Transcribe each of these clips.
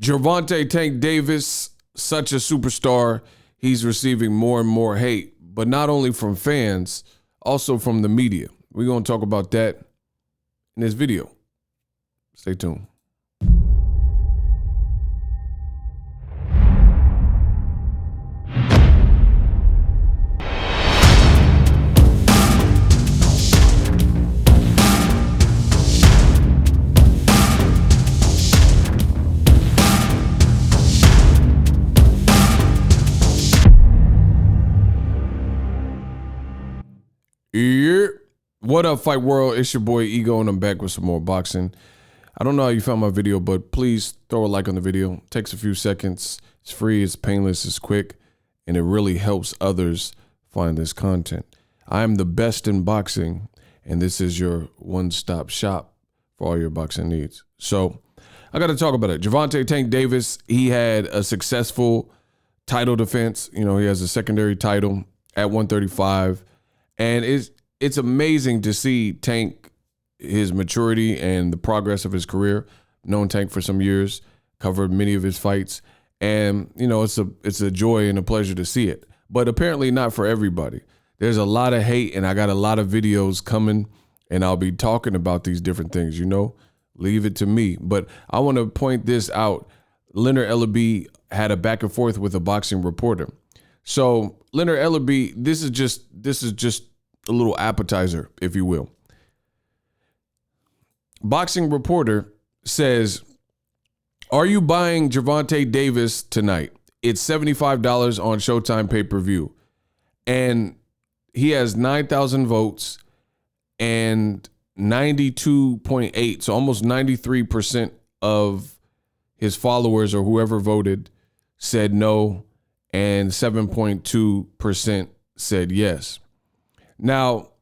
Gervonta Tank Davis, such a superstar. He's receiving more and more hate, but not only from fans, also from the media. We're going to talk about that in this video. Stay tuned. Yeah. What up, Fight World? It's your boy Ego, and I'm back with some more boxing. I don't know how you found my video, but please throw a like on the video. It takes a few seconds. It's free, it's painless, it's quick, and it really helps others find this content. I am the best in boxing, and this is your one-stop shop for all your boxing needs. So I got to talk about it. Gervonta Tank Davis, he had a successful title defense. You know, he has a secondary title at 135. And it's amazing to see Tank, his maturity and the progress of his career. Known Tank for some years, covered many of his fights. And, you know, it's a joy and a pleasure to see it. But apparently not for everybody. There's a lot of hate, and I got a lot of videos coming, and I'll be talking about these different things, you know. Leave it to me. But I want to point this out. Leonard Ellaby had a back and forth with a boxing reporter. So Leonard Ellaby, this is just a little appetizer, if you will. Boxing reporter says, "Are you buying Gervonta Davis tonight? It's $75 on Showtime pay-per-view." And he has 9,000 votes and 92.8, so almost 93% of his followers or whoever voted said no, and 7.2% said yes. Now,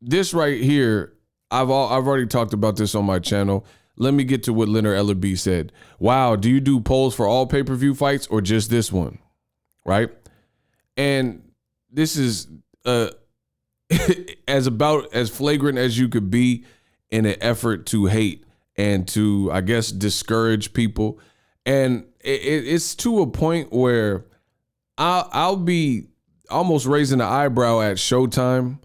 this right here, I've already talked about this on my channel. Let me get to what Leonard Ellaby said. Wow, do you do polls for all pay-per-view fights or just this one? Right? And this is as flagrant as you could be in an effort to hate and to, I guess, discourage people. And it's to a point where I'll be almost raising an eyebrow at Showtime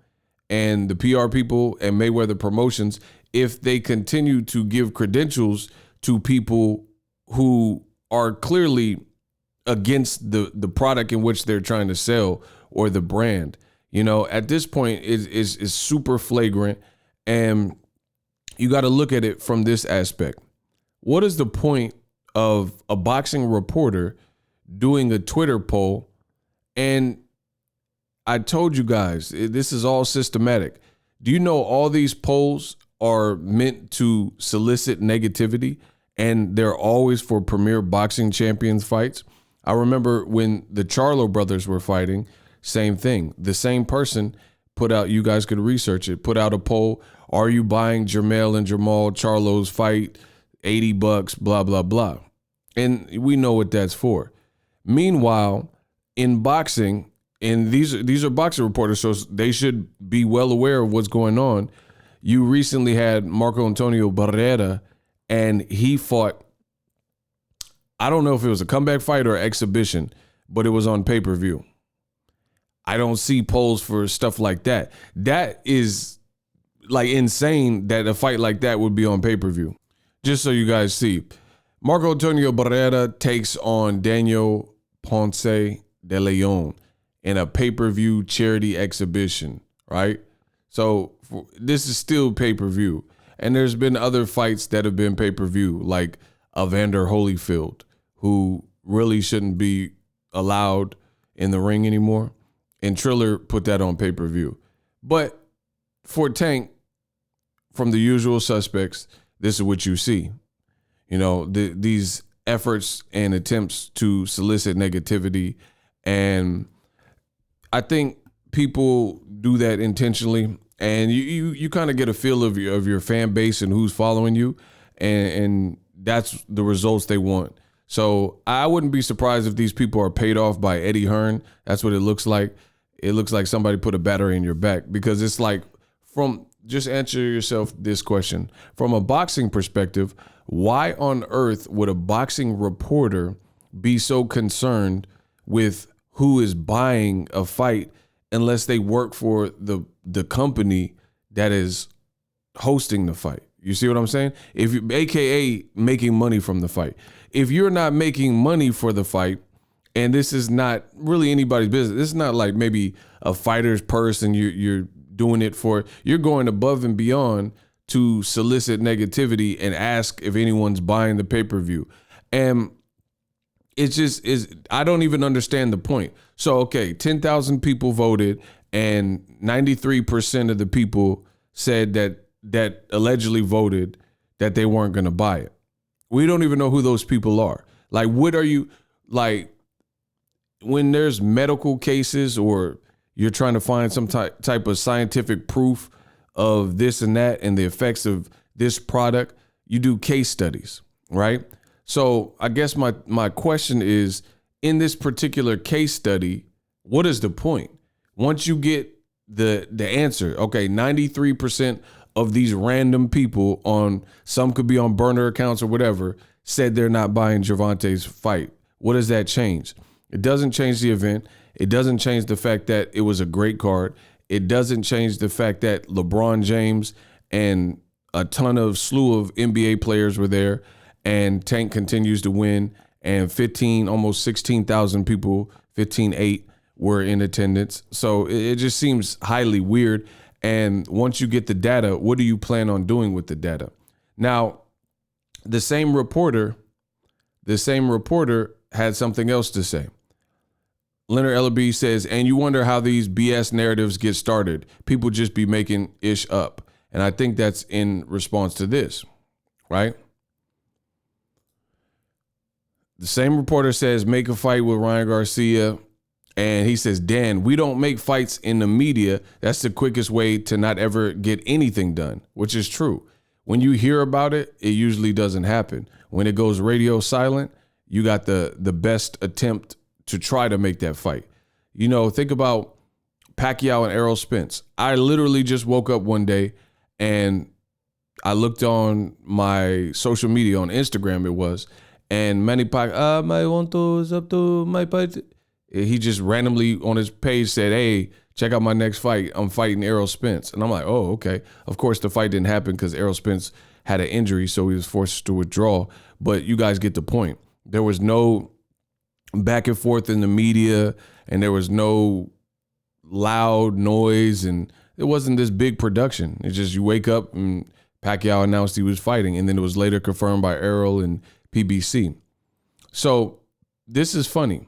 and the PR people and Mayweather Promotions if they continue to give credentials to people who are clearly against the product in which they're trying to sell or the brand. You know, at this point, it's super flagrant, and you got to look at it from this aspect. What is the point of a boxing reporter doing a Twitter poll? And I told you guys, this is all systematic. Do you know all these polls are meant to solicit negativity, and they're always for premier boxing champions fights? I remember when the Charlo brothers were fighting, same thing. The same person put out, you guys could research it, put out a poll. Are you buying Jermell and Jamal Charlo's fight? $80, blah, blah, blah. And we know what that's for. Meanwhile, in boxing, and these are boxing reporters, so they should be well aware of what's going on. You recently had Marco Antonio Barrera, and he fought, I don't know if it was a comeback fight or exhibition, but it was on pay-per-view. I don't see polls for stuff like that. That is like insane that a fight like that would be on pay-per-view. Just so you guys see, Marco Antonio Barrera takes on Daniel Ponce de Leon in a pay-per-view charity exhibition, right? So this is still pay-per-view. And there's been other fights that have been pay-per-view, like Evander Holyfield, who really shouldn't be allowed in the ring anymore. And Triller put that on pay-per-view. But for Tank, from the usual suspects, this is what you see. You know, these efforts and attempts to solicit negativity. And I think people do that intentionally. And you kind of get a feel of your fan base and who's following you. And that's the results they want. So I wouldn't be surprised if these people are paid off by Eddie Hearn. That's what it looks like. It looks like somebody put a battery in your back, because it's like from just answer yourself this question. From a boxing perspective, why on earth would a boxing reporter be so concerned with who is buying a fight unless they work for the company that is hosting the fight? You see what I'm saying? If you, AKA making money from the fight. If you're not making money for the fight, and this is not really anybody's business, this is not like maybe a fighter's purse and you're doing it for, you're going above and beyond to solicit negativity and ask if anyone's buying the pay-per-view. And it's just, I don't even understand the point. So, okay, 10,000 people voted and 93% of the people said that allegedly voted that they weren't going to buy it. We don't even know who those people are. Like, what are you, like, when there's medical cases or you're trying to find some type of scientific proof of this and that and the effects of this product, you do case studies, right? So I guess my question is, in this particular case study, what is the point? Once you get the answer, okay, 93% of these random people on, some could be on burner accounts or whatever, said they're not buying Gervonta's fight. What does that change? It doesn't change the event. It doesn't change the fact that it was a great card. It doesn't change the fact that LeBron James and a slew of NBA players were there, and Tank continues to win, and almost 16,000 people, 15.8 were in attendance. So it just seems highly weird. And once you get the data, what do you plan on doing with the data? Now, the same reporter had something else to say. Leonard Ellerby says, and you wonder how these BS narratives get started. People just be making ish up. And I think that's in response to this, right? The same reporter says, make a fight with Ryan Garcia. And he says, Dan, we don't make fights in the media. That's the quickest way to not ever get anything done, which is true. When you hear about it, it usually doesn't happen. When it goes radio silent, you got the best attempt to try to make that fight. You know, think about Pacquiao and Errol Spence. I literally just woke up one day and I looked on my social media, on Instagram it was, and Manny Pacquiao, I want to is up to my fight. He just randomly on his page said, hey, check out my next fight. I'm fighting Errol Spence. And I'm like, oh, okay. Of course, the fight didn't happen because Errol Spence had an injury, so he was forced to withdraw. But you guys get the point. There was no back and forth in the media, and there was no loud noise, and it wasn't this big production. It's just you wake up and Pacquiao announced he was fighting, and then it was later confirmed by Errol and PBC. So this is funny.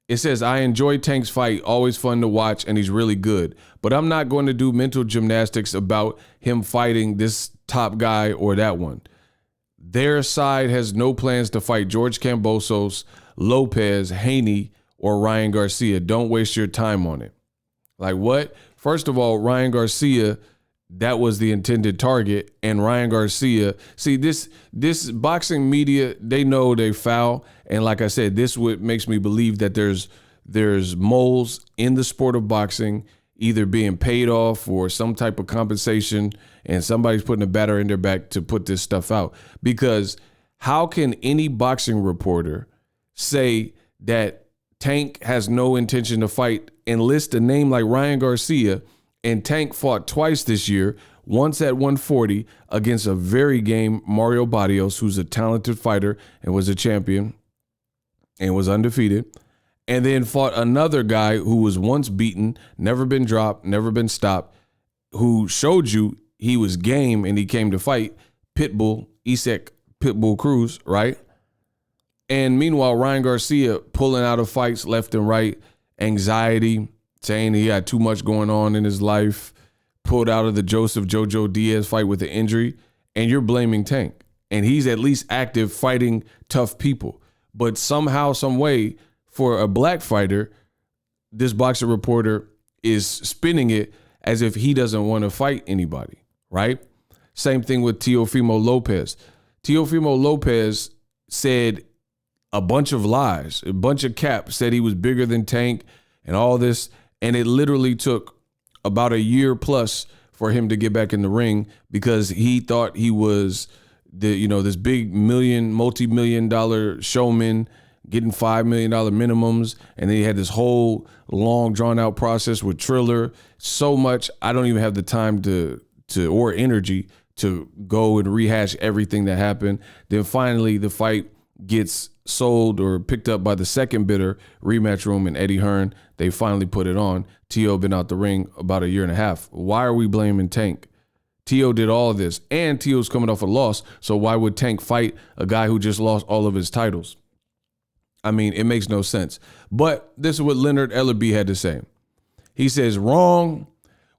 It says, I enjoy Tank's fight, always fun to watch, and he's really good. But I'm not going to do mental gymnastics about him fighting this top guy or that one. Their side has no plans to fight George Kambosos, Lopez, Haney, or Ryan Garcia. Don't waste your time on it. Like what? First of all, Ryan Garcia, that was the intended target. And Ryan Garcia, see, this boxing media, they know they foul. And like I said, this what makes me believe that there's moles in the sport of boxing, either being paid off or some type of compensation, and somebody's putting a batter in their back to put this stuff out. Because how can any boxing reporter say that Tank has no intention to fight and list a name like Ryan Garcia, and Tank fought twice this year, once at 140 against a very game Mario Barrios, who's a talented fighter and was a champion and was undefeated, and then fought another guy who was once beaten, never been dropped, never been stopped, who showed you he was game and he came to fight, Pitbull, Isaac Pitbull Cruz, right? And meanwhile, Ryan Garcia pulling out of fights left and right, anxiety, saying he had too much going on in his life, pulled out of the Joseph Jojo Diaz fight with an injury, and you're blaming Tank. And he's at least active fighting tough people. But somehow, some way, for a black fighter, this boxing reporter is spinning it as if he doesn't want to fight anybody, right? Same thing with Teofimo Lopez. Teofimo Lopez said a bunch of lies, a bunch of cap, said he was bigger than Tank and all this. And it literally took about a year plus for him to get back in the ring because he thought he was this big multi-million dollar showman getting $5 million minimums. And then he had this whole long drawn out process with Triller. So much, I don't even have the time or energy to go and rehash everything that happened. Then finally the fight gets sold or picked up by the second bidder, Rematch Room and Eddie Hearn. They finally put it on. T.O. been out the ring about a year and a half. Why are we blaming Tank? T.O. did all of this, and T.O.'s coming off a loss, so why would Tank fight a guy who just lost all of his titles? I mean, it makes no sense. But this is what Leonard Ellerby had to say. He says, wrong.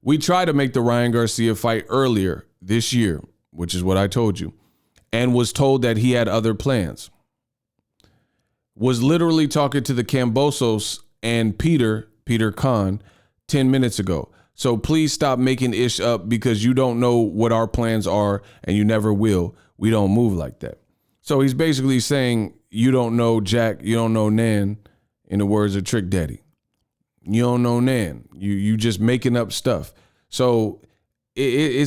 We tried to make the Ryan Garcia fight earlier this year, which is what I told you, and was told that he had other plans. Was literally talking to the Cambosos and Peter Khan 10 minutes ago. So please stop making ish up because you don't know what our plans are and you never will. We don't move like that. So he's basically saying you don't know Jack, you don't know Nan, in the words of Trick Daddy. You don't know Nan. You just making up stuff. So we're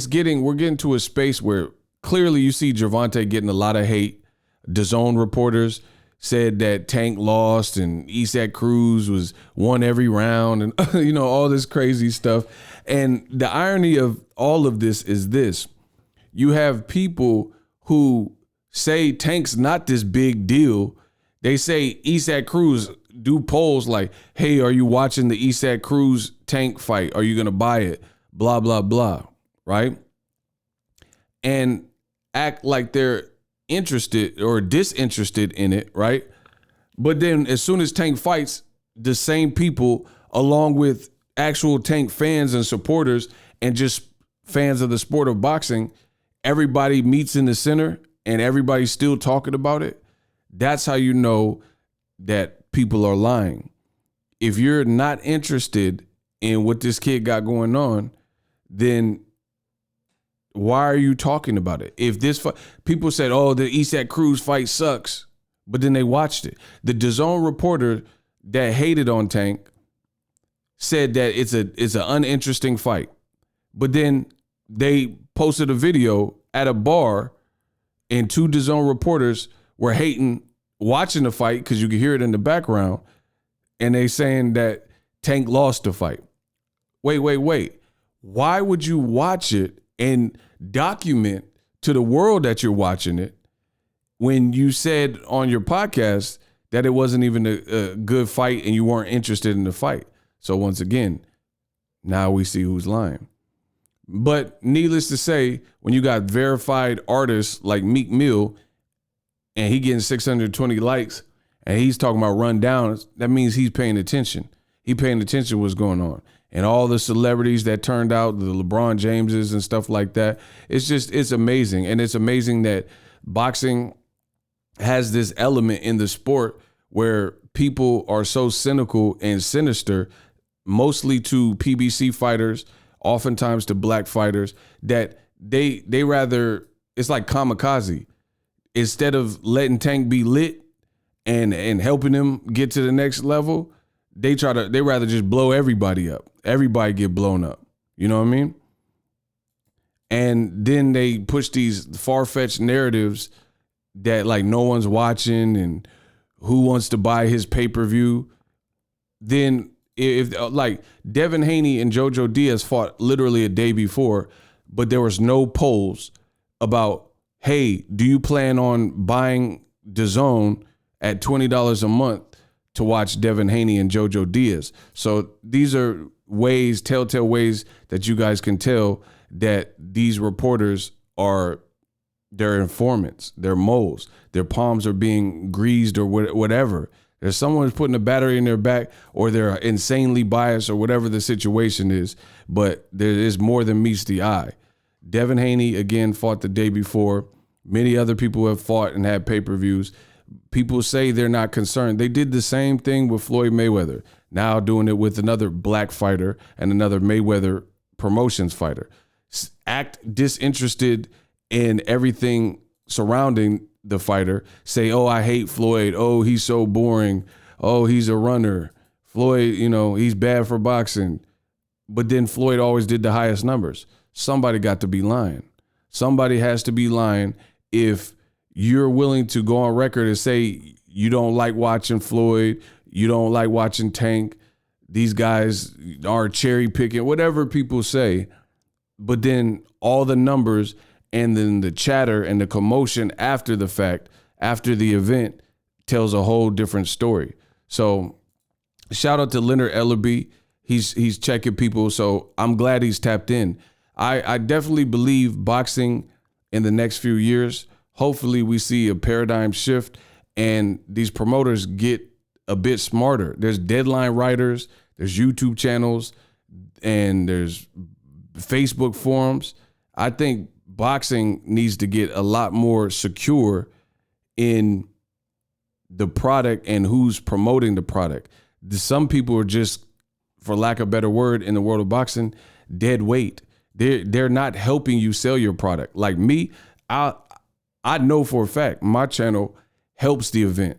getting to a space where clearly you see Gervonta getting a lot of hate. DAZN reporters said that Tank lost and Isaac Cruz won every round and all this crazy stuff. And the irony of all of this is this. You have people who say Tank's not this big deal. They say Isaac Cruz, do polls like, hey, are you watching the Isaac Cruz Tank fight? Are you going to buy it? Blah, blah, blah. Right? And act like they're interested or disinterested in it, right? But then as soon as Tank fights, the same people, along with actual Tank fans and supporters and just fans of the sport of boxing, everybody meets in the center and everybody's still talking about it. That's how you know that people are lying. If you're not interested in what this kid got going on, then why are you talking about it? If this people said, oh, the Isaac Cruz fight sucks, but then they watched it. The DAZN reporter that hated on Tank said that it's an uninteresting fight. But then they posted a video at a bar and two DAZN reporters were hating watching the fight because you could hear it in the background. And they saying that Tank lost the fight. Wait. Why would you watch it and document to the world that you're watching it when you said on your podcast that it wasn't even a good fight and you weren't interested in the fight? So once again, now we see who's lying. But needless to say, when you got verified artists like Meek Mill and he getting 620 likes and he's talking about rundowns, that means he's paying attention. He paying attention to what's going on. And all the celebrities that turned out, the LeBron Jameses and stuff like that, it's amazing. And it's amazing that boxing has this element in the sport where people are so cynical and sinister, mostly to PBC fighters, oftentimes to black fighters, that they rather, it's like kamikaze. Instead of letting Tank be lit and helping him get to the next level, they rather just blow everybody up. Everybody get blown up. You know what I mean? And then they push these far-fetched narratives that like no one's watching and who wants to buy his pay-per-view. Then if like Devin Haney and Jojo Diaz fought literally a day before, but there was no polls about, hey, do you plan on buying DAZN at $20 a month to watch Devin Haney and Jojo Diaz? So these are telltale ways that you guys can tell that these reporters they're informants, they're moles, their palms are being greased or whatever. There's someone who's putting a battery in their back or they're insanely biased or whatever the situation is, but there is more than meets the eye. Devin Haney, again, fought the day before. Many other people have fought and had pay-per-views. People say they're not concerned. They did the same thing with Floyd Mayweather, now doing it with another black fighter and another Mayweather promotions fighter. Act disinterested in everything surrounding the fighter. Say, oh, I hate Floyd. Oh, he's so boring. Oh, he's a runner. Floyd, he's bad for boxing. But then Floyd always did the highest numbers. somebody got to be lying. Somebody has to be lying if you're willing to go on record and say you don't like watching Floyd, you don't like watching Tank, these guys are cherry picking, whatever people say. But then all the numbers and then the chatter and the commotion after the fact, after the event, tells a whole different story. So shout out to Leonard Ellerby. He's checking people, so I'm glad he's tapped in. I definitely believe boxing in the next few years, hopefully we see a paradigm shift and these promoters get a bit smarter. There's deadline writers, there's YouTube channels, and there's Facebook forums. I think boxing needs to get a lot more secure in the product and who's promoting the product. Some people are just, for lack of a better word, in the world of boxing, dead weight. They're not helping you sell your product. Like me, I know for a fact my channel helps the event.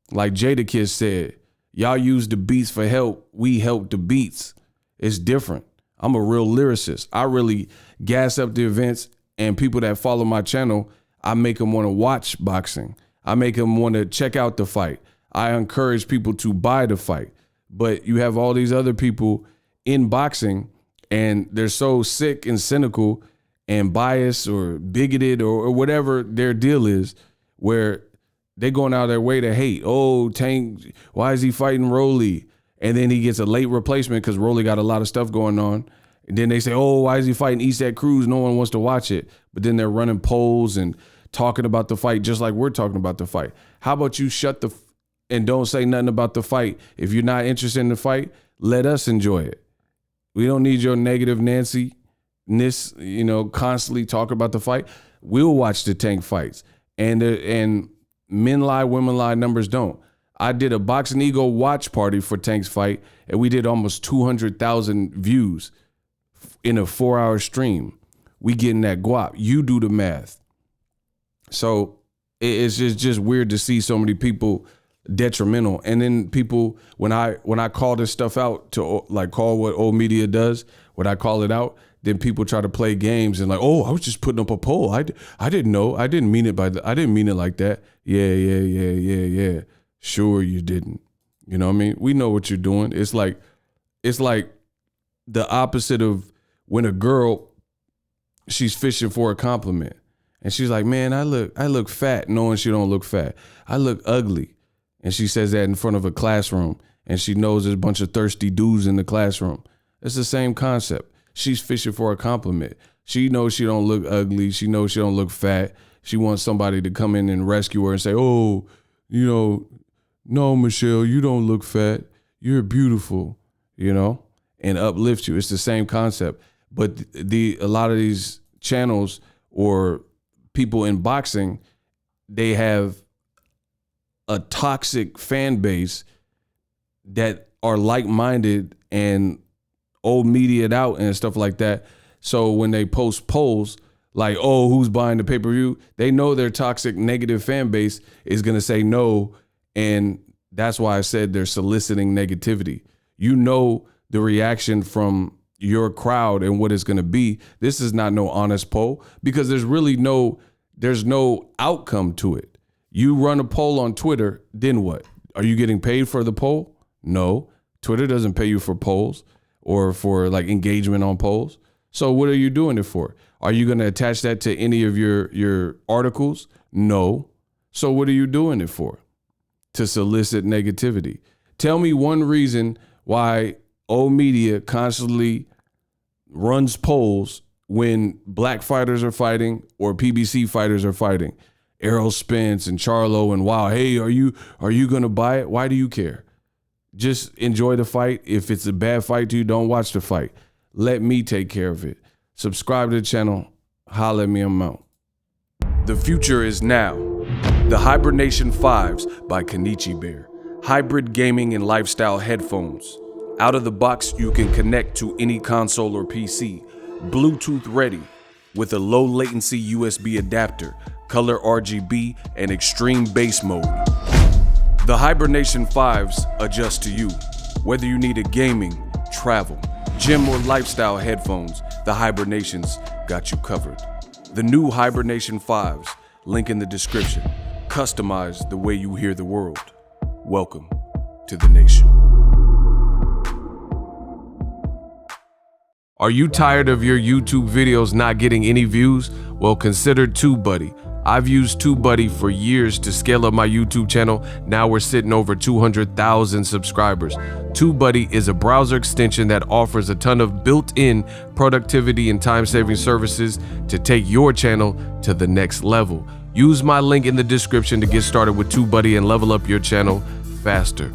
Like Jadakiss said, y'all use the beats for help. We help the beats. It's different. I'm a real lyricist. I really gas up the events, and people that follow my channel, I make them want to watch boxing. I make them want to check out the fight. I encourage people to buy the fight. But you have all these other people in boxing, and they're so sick and cynical and biased or bigoted or whatever their deal is, where they're going out of their way to hate. Oh, Tank, why is he fighting Rolly? And then he gets a late replacement because Rolly got a lot of stuff going on. And then they say, oh, why is he fighting Eastside Cruz? No one wants to watch it. But then they're running polls and talking about the fight just like we're talking about the fight. How about you shut and don't say nothing about the fight? If you're not interested in the fight, let us enjoy it. We don't need your negative Nancy-ness, constantly talk about the fight. We'll watch the Tank fights. And men lie, women lie, numbers don't. I did a Boxingego watch party for Tank's fight, and we did almost 200,000 views in a 4-hour stream. We getting that guap. You do the math. So it's just weird to see so many people detrimental. And then people, when I call this stuff out to like call what old media does, when I call it out, then people try to play games and like, oh, I was just putting up a poll. I didn't know. I didn't mean it I didn't mean it like that. Yeah. Sure you didn't. You know what I mean? We know what you're doing. It's like the opposite of when a girl, she's fishing for a compliment. And she's like, man, I look fat, knowing she don't look fat. I look ugly. And she says that in front of a classroom, and she knows there's a bunch of thirsty dudes in the classroom. It's the same concept. She's fishing for a compliment. She knows she don't look ugly. She knows she don't look fat. She wants somebody to come in and rescue her and say, oh, no, Michelle, you don't look fat. You're beautiful, and uplift you. It's the same concept. But a lot of these channels or people in boxing, they have a toxic fan base that are like-minded and old media'd out and stuff like that. So when they post polls like, oh, who's buying the pay-per-view? They know their toxic negative fan base is going to say no. And that's why I said they're soliciting negativity. You know the reaction from your crowd and what it's going to be. This is not no honest poll because there's no outcome to it. You run a poll on Twitter, then what? Are you getting paid for the poll? No. Twitter doesn't pay you for polls or for like engagement on polls. So what are you doing it for? Are you going to attach that to any of your articles? No. So what are you doing it for? To solicit negativity. Tell me one reason why old media constantly runs polls when black fighters are fighting or PBC fighters are fighting. Errol Spence and Charlo and wow, hey, are you going to buy it? Why do you care? Just enjoy the fight. If it's a bad fight to you, don't watch the fight. Let me take care of it. Subscribe to the channel. Holla at me, I'm out. The future is now. The Hibernation 5s by Kenichi Bear. Hybrid gaming and lifestyle headphones. Out of the box, you can connect to any console or PC. Bluetooth ready with a low latency USB adapter, color RGB, and extreme bass mode. The Hibernation 5s adjust to you. Whether you need a gaming, travel, gym, or lifestyle headphones, the Hibernations got you covered. The new Hibernation 5s, link in the description. Customize the way you hear the world. Welcome to the nation. Are you tired of your YouTube videos not getting any views? Well, consider TubeBuddy. I've used TubeBuddy for years to scale up my YouTube channel. Now we're sitting over 200,000 subscribers. TubeBuddy is a browser extension that offers a ton of built-in productivity and time-saving services to take your channel to the next level. Use my link in the description to get started with TubeBuddy and level up your channel faster.